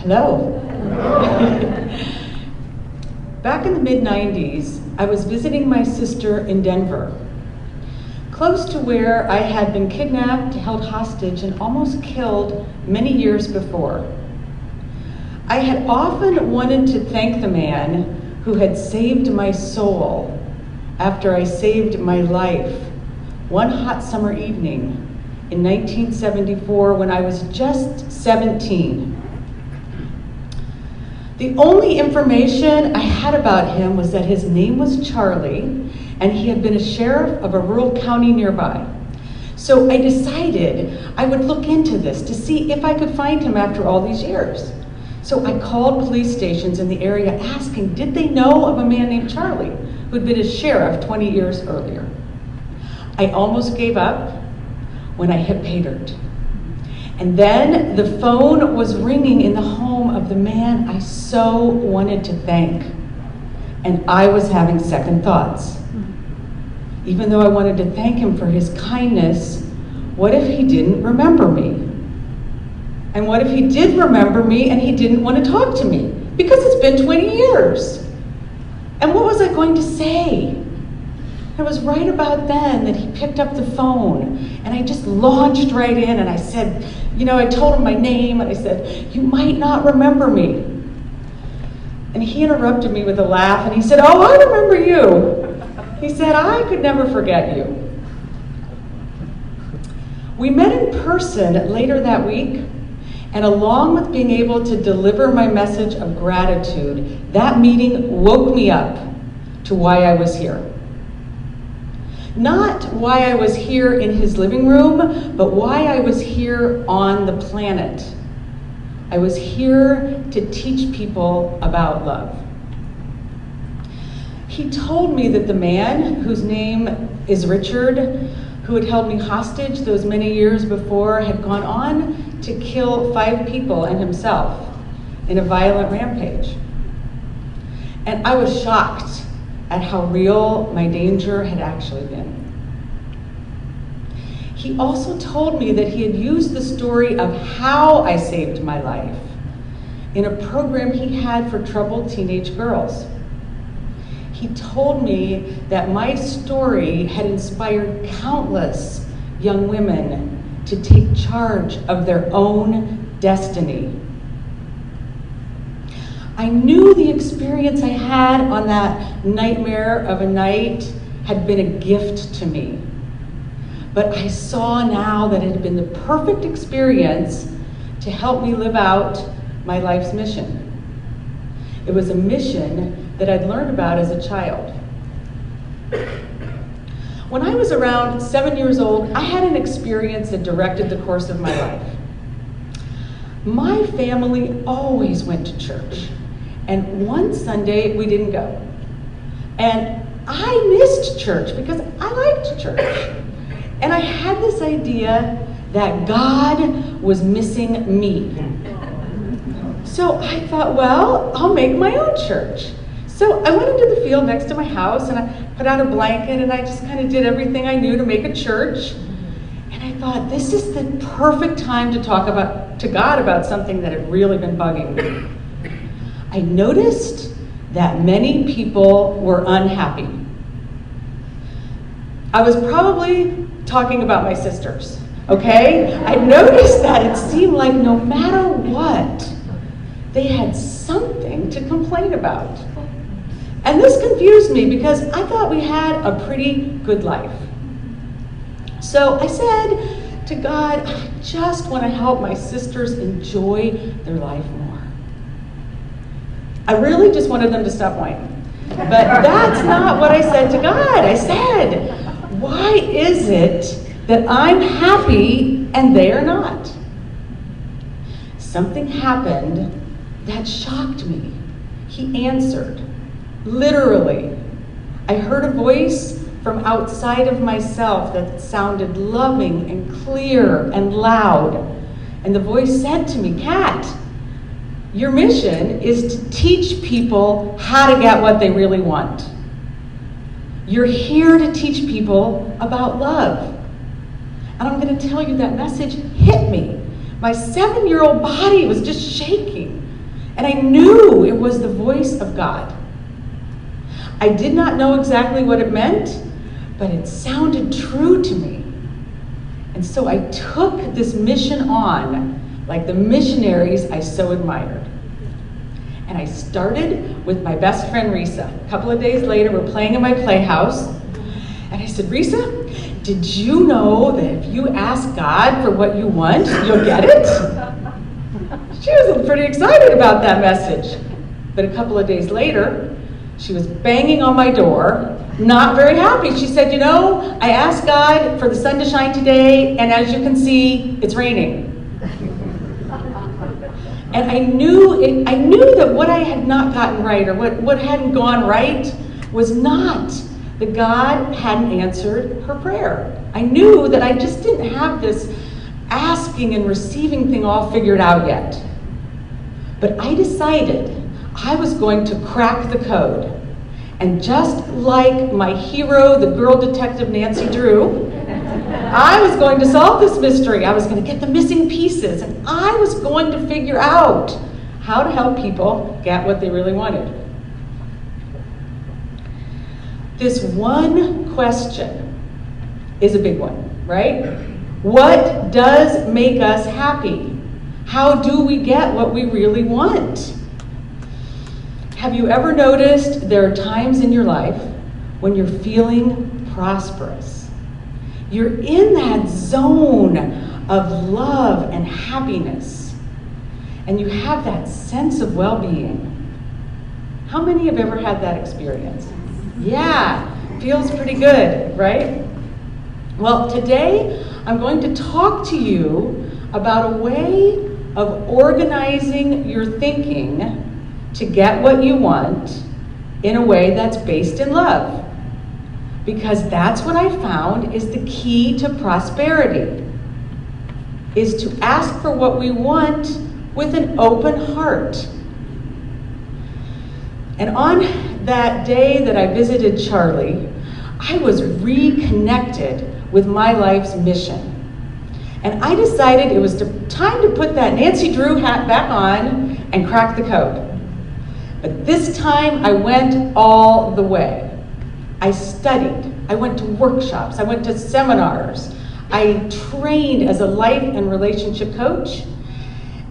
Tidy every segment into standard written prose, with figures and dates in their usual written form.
Hello. Back in the mid-90s, I was visiting my sister in Denver, close to where I had been kidnapped, held hostage, and almost killed many years before. I had often wanted to thank the man who had saved my soul after I saved my life one hot summer evening in 1974 when I was just 17. The only information I had about him was that his name was Charlie and he had been a sheriff of a rural county nearby. So I decided I would look into this to see if I could find him after all these years. So I called police stations in the area asking, did they know of a man named Charlie who had been a sheriff 20 years earlier? I almost gave up when I hit pay dirt. And then the phone was ringing in the home of the man I so wanted to thank. And I was having second thoughts. Even though I wanted to thank him for his kindness, what if he didn't remember me? And what if he did remember me and he didn't want to talk to me? Because it's been 20 years. And what was I going to say? It was right about then that he picked up the phone and I just launched right in and I said, I told him my name and I said, you might not remember me. And he interrupted me with a laugh and he said, oh, I remember you. He said, I could never forget you. We met in person later that week, and along with being able to deliver my message of gratitude, that meeting woke me up to why I was here. Not why I was here in his living room, but why I was here on the planet. I was here to teach people about love. He told me that the man, whose name is Richard, who had held me hostage those many years before, had gone on to kill 5 people and himself in a violent rampage. And I was shocked at how real my danger had actually been. He also told me that he had used the story of how I saved my life in a program he had for troubled teenage girls. He told me that my story had inspired countless young women to take charge of their own destiny. I knew the experience I had on that nightmare of a night had been a gift to me. But I saw now that it had been the perfect experience to help me live out my life's mission. It was a mission that I'd learned about as a child. When I was around 7 years old, I had an experience that directed the course of my life. My family always went to church, and one Sunday we didn't go. And I missed church because I liked church. And I had this idea that God was missing me. So I thought, well, I'll make my own church. So I went into the field next to my house and I put out a blanket and I just kind of did everything I knew to make a church. And I thought, this is the perfect time to talk to God about something that had really been bugging me. I noticed that many people were unhappy. I was probably talking about my sisters, okay? I noticed that it seemed like no matter what, they had something to complain about. And this confused me because I thought we had a pretty good life. So I said to God, I just want to help my sisters enjoy their life more. I really just wanted them to stop whining. But that's not what I said to God. I said, why is it that I'm happy and they are not? Something happened that shocked me. He answered, literally. I heard a voice from outside of myself that sounded loving and clear and loud. And the voice said to me, Kat, your mission is to teach people how to get what they really want. You're here to teach people about love. And I'm going to tell you that message hit me. My 7-year-old body was just shaking. And I knew it was the voice of God. I did not know exactly what it meant, but it sounded true to me. And so I took this mission on, like the missionaries I so admired. And I started with my best friend, Risa. A couple of days later, we're playing in my playhouse. And I said, Risa, did you know that if you ask God for what you want, you'll get it? She was pretty excited about that message. But a couple of days later, she was banging on my door, not very happy. She said, you know, I asked God for the sun to shine today, and as you can see, it's raining. And I knew that what I had not gotten right, or what hadn't gone right, was not that God hadn't answered her prayer. I knew that I just didn't have this asking and receiving thing all figured out yet. But I decided I was going to crack the code. And just like my hero, the girl detective Nancy Drew, I was going to solve this mystery. I was going to get the missing pieces, and I was going to figure out how to help people get what they really wanted. This one question is a big one, right? What does make us happy? How do we get what we really want? Have you ever noticed there are times in your life when you're feeling prosperous? You're in that zone of love and happiness, and you have that sense of well-being. How many have ever had that experience? Yeah, feels pretty good, right? Well, today I'm going to talk to you about a way of organizing your thinking to get what you want in a way that's based in love. Because that's what I found is the key to prosperity, is to ask for what we want with an open heart. And on that day that I visited Charlie, I was reconnected with my life's mission. And I decided it was time to put that Nancy Drew hat back on and crack the code. But this time I went all the way. I studied, I went to workshops, I went to seminars, I trained as a life and relationship coach,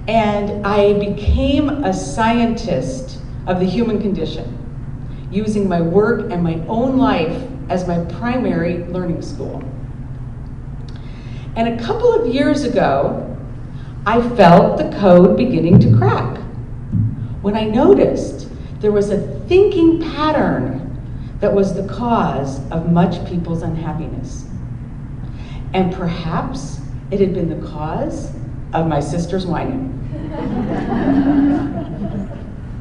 and I became a scientist of the human condition, using my work and my own life as my primary learning school. And a couple of years ago, I felt the code beginning to crack when I noticed there was a thinking pattern that was the cause of much people's unhappiness. And perhaps it had been the cause of my sister's whining.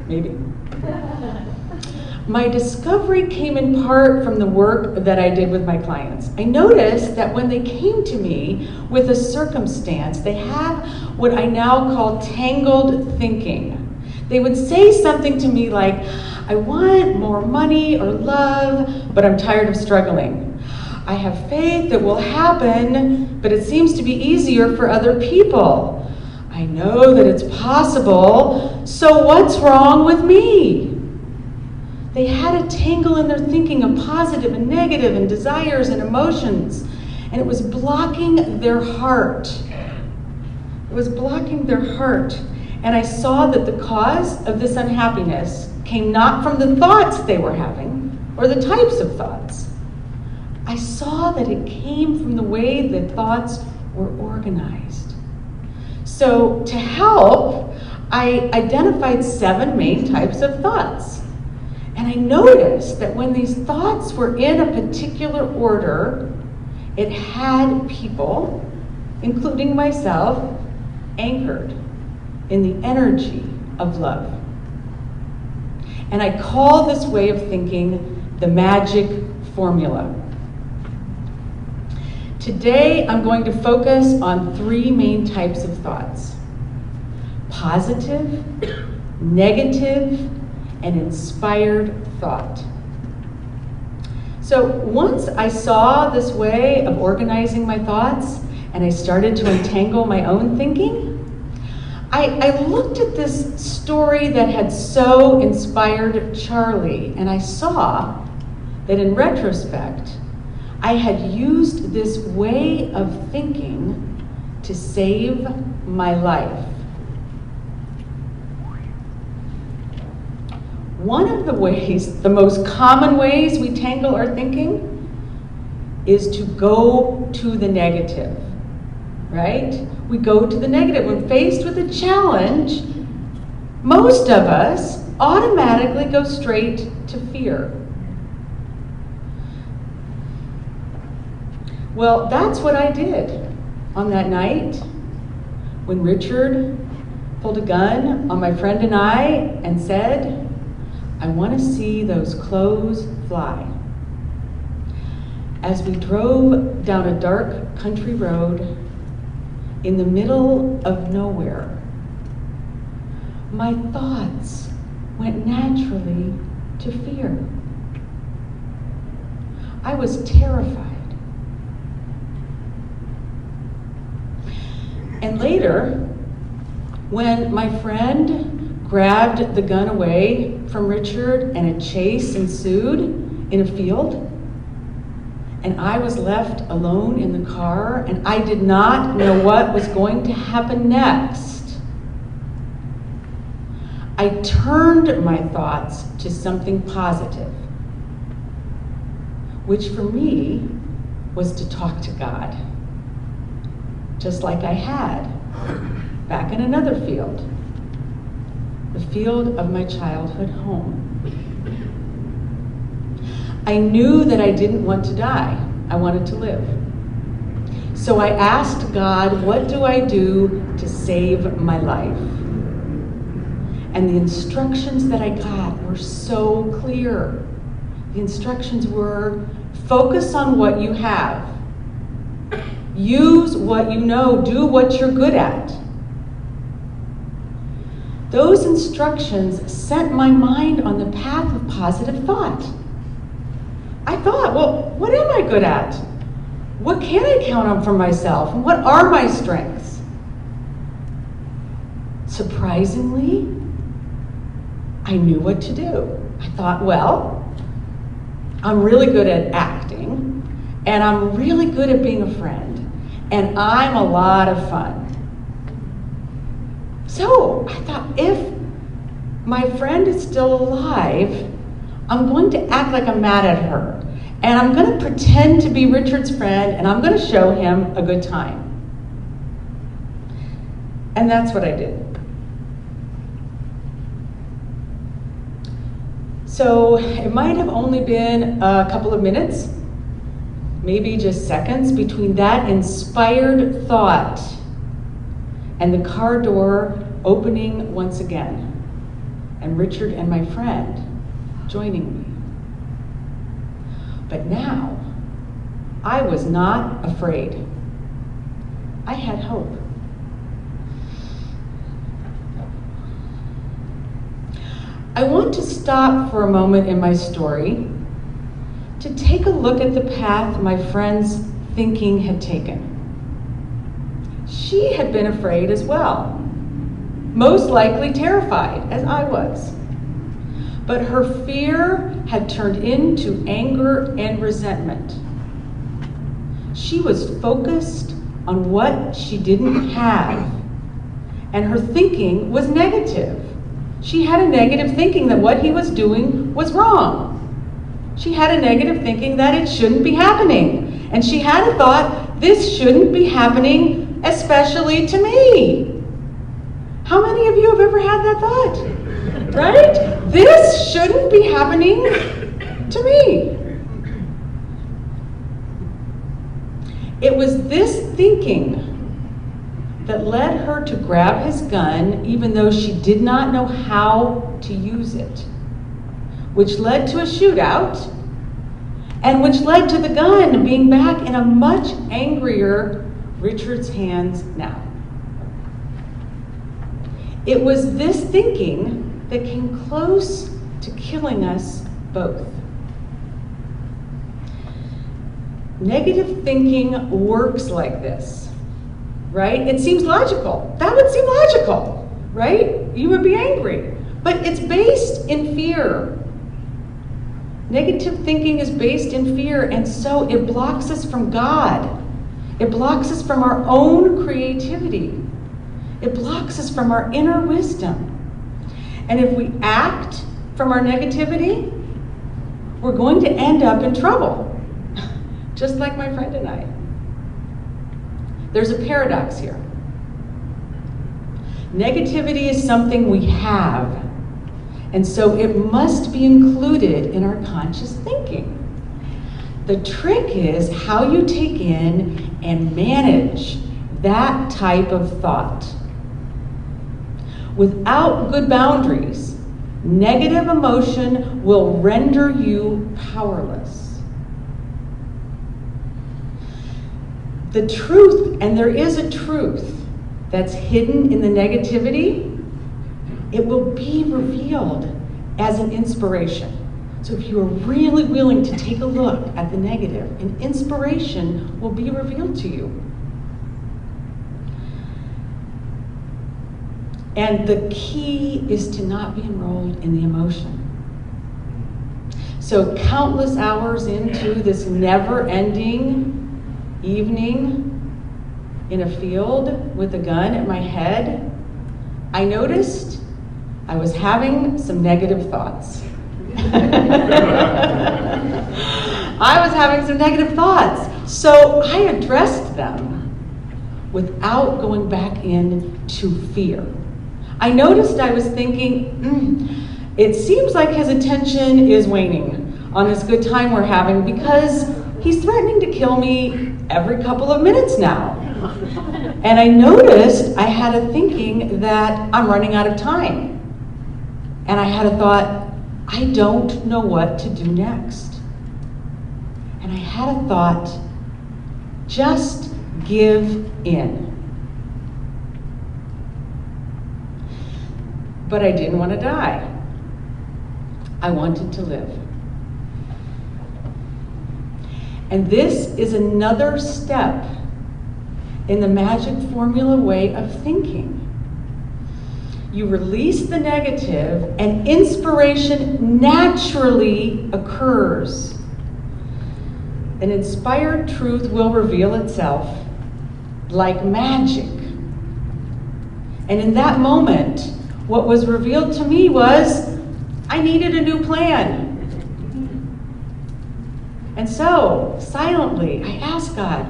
Maybe. My discovery came in part from the work that I did with my clients. I noticed that when they came to me with a circumstance, they had what I now call tangled thinking. They would say something to me like, I want more money or love, but I'm tired of struggling. I have faith that will happen, but it seems to be easier for other people. I know that it's possible, so what's wrong with me? They had a tangle in their thinking of positive and negative and desires and emotions, and it was blocking their heart. It was blocking their heart. And I saw that the cause of this unhappiness came not from the thoughts they were having or the types of thoughts. I saw that it came from the way the thoughts were organized. So to help, I identified 7 main types of thoughts. And I noticed that when these thoughts were in a particular order, it had people, including myself, anchored in the energy of love. And I call this way of thinking the magic formula. Today, I'm going to focus on 3 main types of thoughts: positive, negative, and inspired thought. So once I saw this way of organizing my thoughts and I started to untangle my own thinking, I looked at this story that had so inspired Charlie, and I saw that in retrospect, I had used this way of thinking to save my life. One of the ways, the most common ways we tangle our thinking is to go to the negative, right? We go to the negative. When faced with a challenge, most of us automatically go straight to fear. Well, that's what I did on that night when Richard pulled a gun on my friend and I and said, "I want to see those clothes fly." As we drove down a dark country road in the middle of nowhere, my thoughts went naturally to fear. I was terrified. And later, when my friend grabbed the gun away from Richard and a chase ensued in a field, and I was left alone in the car, and I did not know what was going to happen next, I turned my thoughts to something positive, which for me was to talk to God, just like I had back in another field, the field of my childhood home. I knew that I didn't want to die. I wanted to live. So I asked God, what do I do to save my life? And the instructions that I got were so clear. The instructions were, focus on what you have. Use what you know. Do what you're good at. Those instructions set my mind on the path of positive thought. I thought, well, what am I good at? What can I count on for myself? And what are my strengths? Surprisingly, I knew what to do. I thought, well, I'm really good at acting, and I'm really good at being a friend, and I'm a lot of fun. So I thought, if my friend is still alive, I'm going to act like I'm mad at her. And I'm going to pretend to be Richard's friend, and I'm going to show him a good time. And that's what I did. So it might have only been a couple of minutes, maybe just seconds, between that inspired thought and the car door opening once again, and Richard and my friend joining me. But now, I was not afraid. I had hope. I want to stop for a moment in my story to take a look at the path my friend's thinking had taken. She had been afraid as well, most likely terrified, as I was. But her fear had turned into anger and resentment. She was focused on what she didn't have, and her thinking was negative. She had a negative thinking that what he was doing was wrong. She had a negative thinking that it shouldn't be happening. And she had a thought, this shouldn't be happening, especially to me. How many of you have ever had that thought? Right? This shouldn't be happening to me. It was this thinking that led her to grab his gun, even though she did not know how to use it, which led to a shootout, and which led to the gun being back in a much angrier Richard's hands now. It was this thinking that came close to killing us both. Negative thinking works like this, right? It seems logical. That would seem logical. right? You would be angry. But it's based in fear. Negative thinking is based in fear, and so it blocks us from God. It blocks us from our own creativity. It blocks us from our inner wisdom. And if we act from our negativity, we're going to end up in trouble, just like my friend and I. There's a paradox here. Negativity is something we have, and so it must be included in our conscious thinking. The trick is how you take in and manage that type of thought. Without good boundaries, negative emotion will render you powerless. The truth, and there is a truth that's hidden in the negativity, it will be revealed as an inspiration. So if you are really willing to take a look at the negative, an inspiration will be revealed to you. And the key is to not be enrolled in the emotion. So countless hours into this never-ending evening in a field with a gun at my head, I noticed I was having some negative thoughts. I was having some negative thoughts. So I addressed them without going back into fear. I noticed I was thinking, it seems like his attention is waning on this good time we're having because he's threatening to kill me every couple of minutes now. And I noticed I had a thinking that I'm running out of time. And I had a thought, I don't know what to do next. And I had a thought, just give in. But I didn't want to die. I wanted to live. And this is another step in the magic formula way of thinking. You release the negative and inspiration naturally occurs. An inspired truth will reveal itself like magic. And in that moment, what was revealed to me was I needed a new plan. And so, silently, I asked God,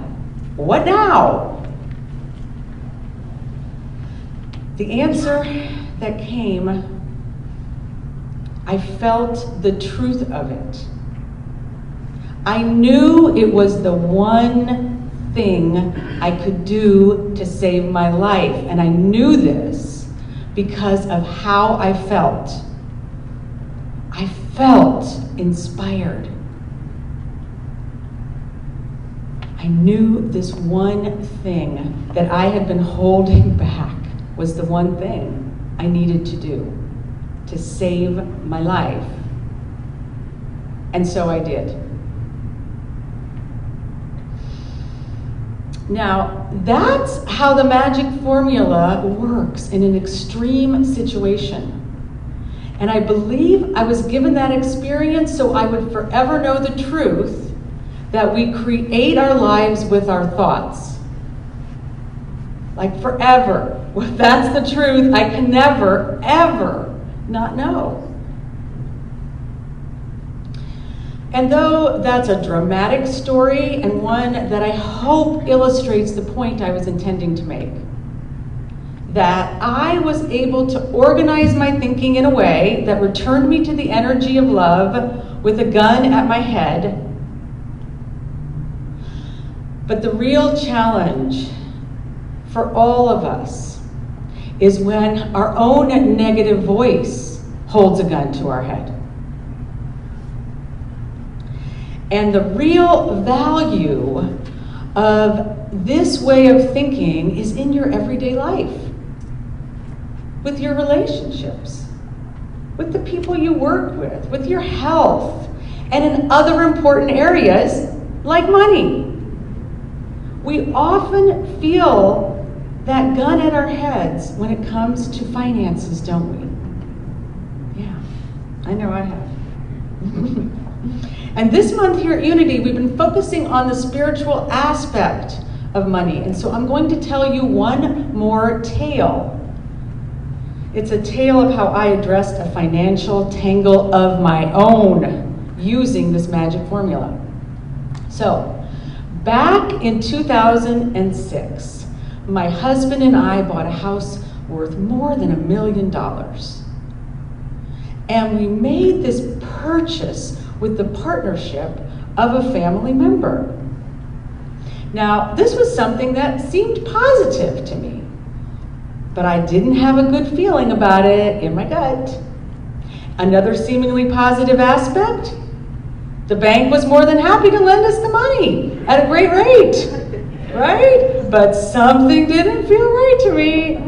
what now? The answer that came, I felt the truth of it. I knew it was the one thing I could do to save my life. And I knew this because of how I felt. I felt inspired. I knew this one thing that I had been holding back was the one thing I needed to do to save my life. And so I did. Now, that's how the magic formula works in an extreme situation. And I believe I was given that experience so I would forever know the truth that we create our lives with our thoughts. Like forever. Well, that's the truth. I can never, ever not know. And though that's a dramatic story and one that I hope illustrates the point I was intending to make, that I was able to organize my thinking in a way that returned me to the energy of love with a gun at my head. But the real challenge for all of us is when our own negative voice holds a gun to our head. And the real value of this way of thinking is in your everyday life, with your relationships, with the people you work with your health, and in other important areas like money. We often feel that gun at our heads when it comes to finances, don't we? Yeah, I know I have. And this month here at Unity, we've been focusing on the spiritual aspect of money. And so I'm going to tell you one more tale. It's a tale of how I addressed a financial tangle of my own using this magic formula. So, back in 2006, my husband and I bought a house worth more than $1 million. And we made this purchase with the partnership of a family member. Now, this was something that seemed positive to me, but I didn't have a good feeling about it in my gut. Another seemingly positive aspect, the bank was more than happy to lend us the money at a great rate, right? But something didn't feel right to me.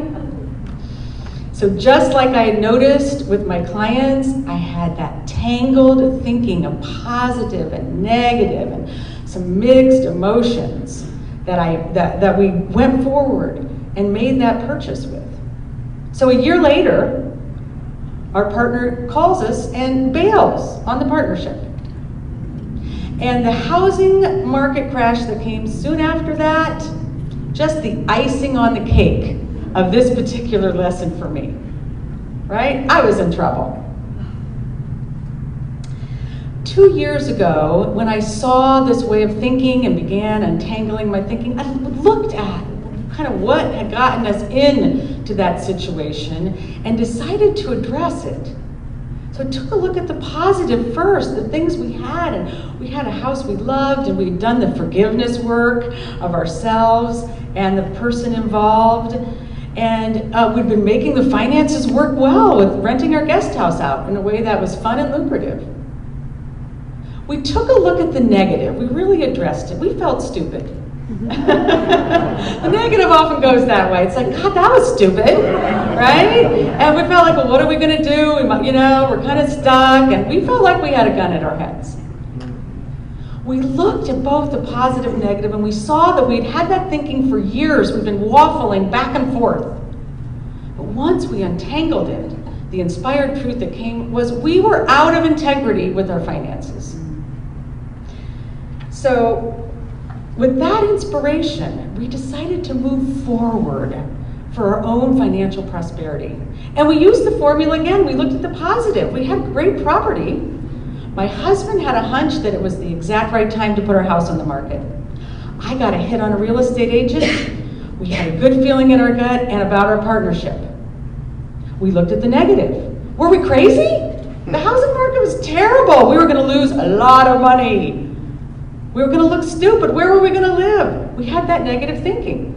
So just like I had noticed with my clients, I had that tangled thinking of positive and negative and some mixed emotions that we went forward and made that purchase with. So a year later, our partner calls us and bails on the partnership. And the housing market crash that came soon after that, just the icing on the cake of this particular lesson for me, right? I was in trouble. 2 years ago, when I saw this way of thinking and began untangling my thinking, I looked at kind of what had gotten us into that situation and decided to address it. So I took a look at the positive first, the things we had, and we had a house we loved, and we'd done the forgiveness work of ourselves and the person involved. And we'd been making the finances work well with renting our guest house out in a way that was fun and lucrative. We took a look at the negative. We really addressed it. We felt stupid. The negative often goes that way. It's like, God, that was stupid, right? And we felt like, well, what are we going to do? We're kind of stuck. And we felt like we had a gun at our heads. We looked at both the positive and negative, and we saw that we'd had that thinking for years. We've been waffling back and forth. But once we untangled it, the inspired truth that came was we were out of integrity with our finances. So with that inspiration, we decided to move forward for our own financial prosperity. And we used the formula again. We looked at the positive. We had great property. My husband had a hunch that it was the exact right time to put our house on the market. I got a hit on a real estate agent. We had a good feeling in our gut and about our partnership. We looked at the negative. Were we crazy? The housing market was terrible. We were going to lose a lot of money. We were going to look stupid. Where were we going to live? We had that negative thinking.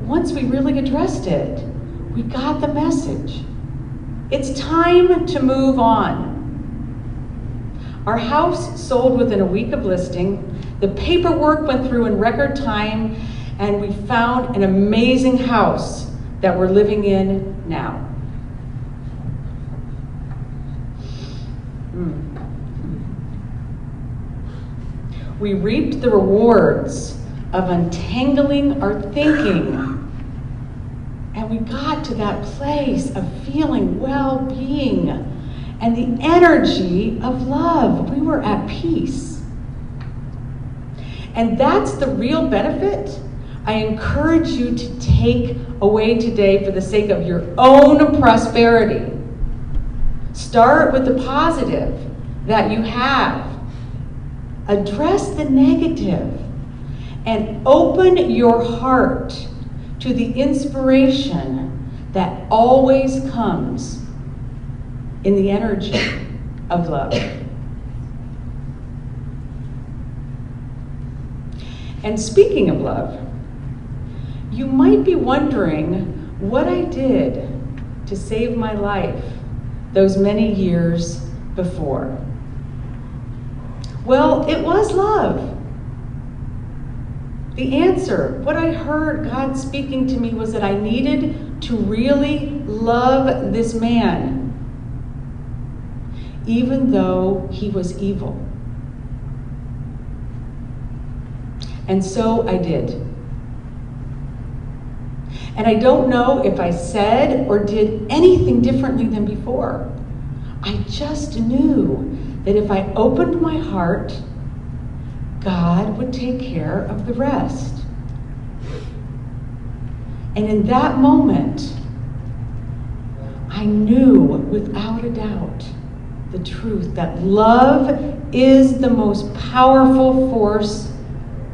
Once we really addressed it, we got the message. It's time to move on. Our house sold within a week of listing. The paperwork went through in record time, and we found an amazing house that we're living in now. We reaped the rewards of untangling our thinking, and we got to that place of feeling well-being and the energy of love. We were at peace. And that's the real benefit I encourage you to take away today for the sake of your own prosperity. Start with the positive that you have. Address the negative and open your heart to the inspiration that always comes in the energy of love. And speaking of love, you might be wondering what I did to save my life those many years before. Well, it was love. The answer, what I heard God speaking to me was that I needed to really love this man, even though he was evil. And so I did. And I don't know if I said or did anything differently than before. I just knew that if I opened my heart, God would take care of the rest. And in that moment, I knew without a doubt the truth that love is the most powerful force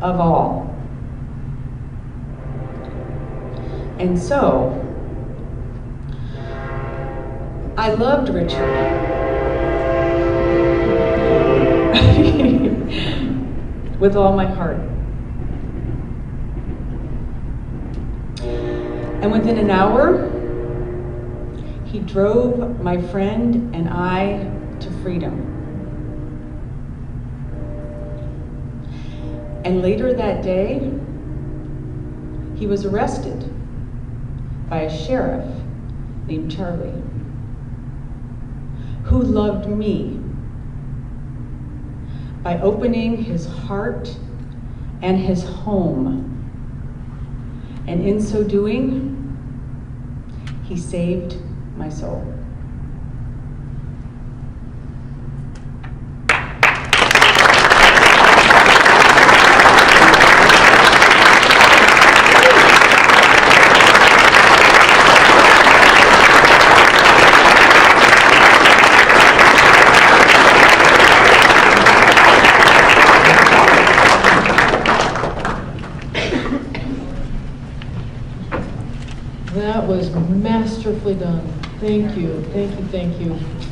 of all. And so, I loved Richard. With all my heart. And within an hour, he drove my friend and I to freedom. And later that day, he was arrested by a sheriff named Charlie, who loved me by opening his heart and his home. And in so doing, he saved my soul. That was masterfully done. Thank you, thank you, thank you.